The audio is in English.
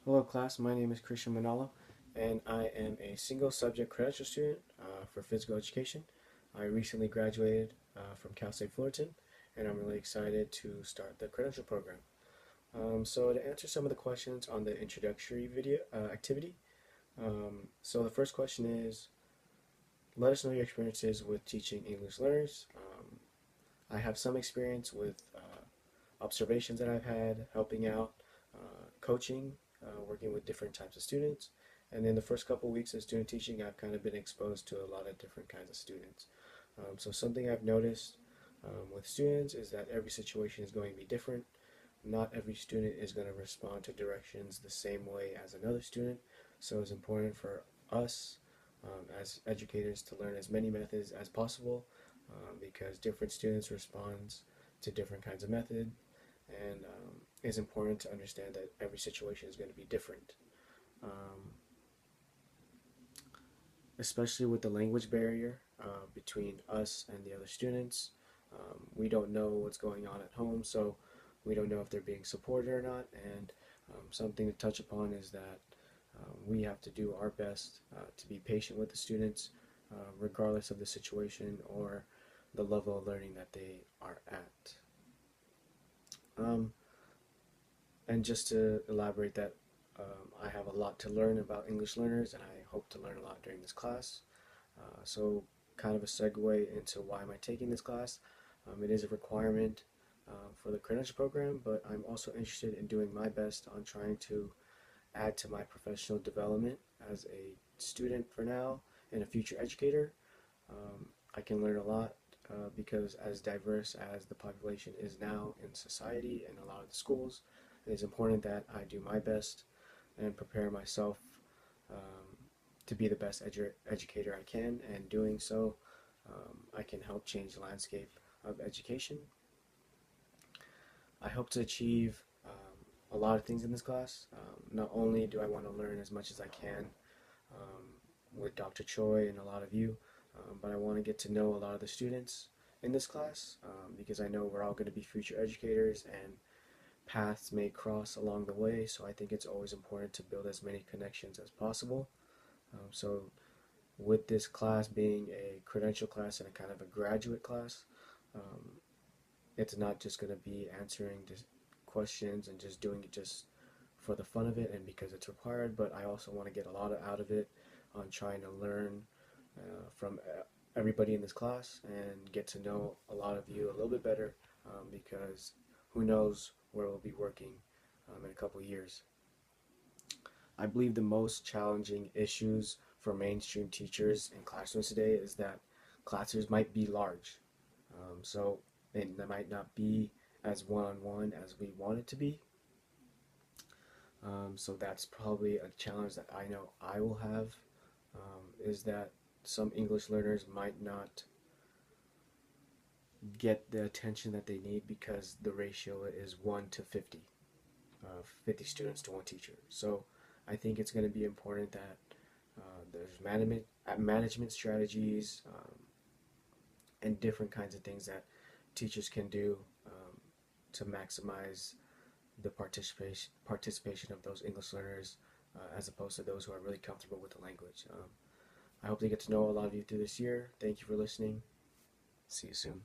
Hello class, my name is Christian Manalo and I am a single subject credential student for physical education. I recently graduated from Cal State Fullerton and I'm really excited to start the credential program. So to answer some of the questions on the introductory video activity, so the first question is, let us know your experiences with teaching English learners. I have some experience with observations that I've had, helping out, coaching, working with different types of students. And in the first couple of weeks of student teaching, I've kind of been exposed to a lot of different kinds of students. So something I've noticed with students is that every situation is going to be different. Not every student is going to respond to directions the same way as another student. So it's important for us as educators to learn as many methods as possible because different students respond to different kinds of methods, and it's important to understand that every situation is going to be different, especially with the language barrier between us and the other students. We don't know what's going on at home, so we don't know if they're being supported or not, and something to touch upon is that we have to do our best to be patient with the students, regardless of the situation or the level of learning that they are at. Um, and just to elaborate that, I have a lot to learn about English learners, and I hope to learn a lot during this class. So kind of a segue into why am I taking this class. It is a requirement for the credential program, but I'm also interested in doing my best on trying to add to my professional development as a student for now and a future educator. I can learn a lot because as diverse as the population is now in society and a lot of the schools, it is important that I do my best and prepare myself um, to be the best educator I can, and doing so, I can help change the landscape of education. I hope to achieve a lot of things in this class. Not only do I want to learn as much as I can um, with Dr. Choi and a lot of you, but I want to get to know a lot of the students in this class because I know we're all going to be future educators and paths may cross along the way, so I think it's always important to build as many connections as possible. So with this class being a credential class and a kind of a graduate class, um, it's not just going to be answering just questions and just doing it just for the fun of it and because it's required, but I also want to get a lot out of it on trying to learn from everybody in this class and get to know a lot of you a little bit better because who knows where we'll be working in a couple of years. I believe the most challenging issues for mainstream teachers in classrooms today is that classrooms might be large. So they might not be as one-on-one as we want it to be. So that's probably a challenge that I know I will have, is that some English learners might not get the attention that they need because the ratio is 1 to 50, 50 students to one teacher. So I think it's going to be important that there's management strategies and different kinds of things that teachers can do to maximize the participation of those English learners as opposed to those who are really comfortable with the language. I hope to get to know a lot of you through this year. Thank you for listening. See you soon.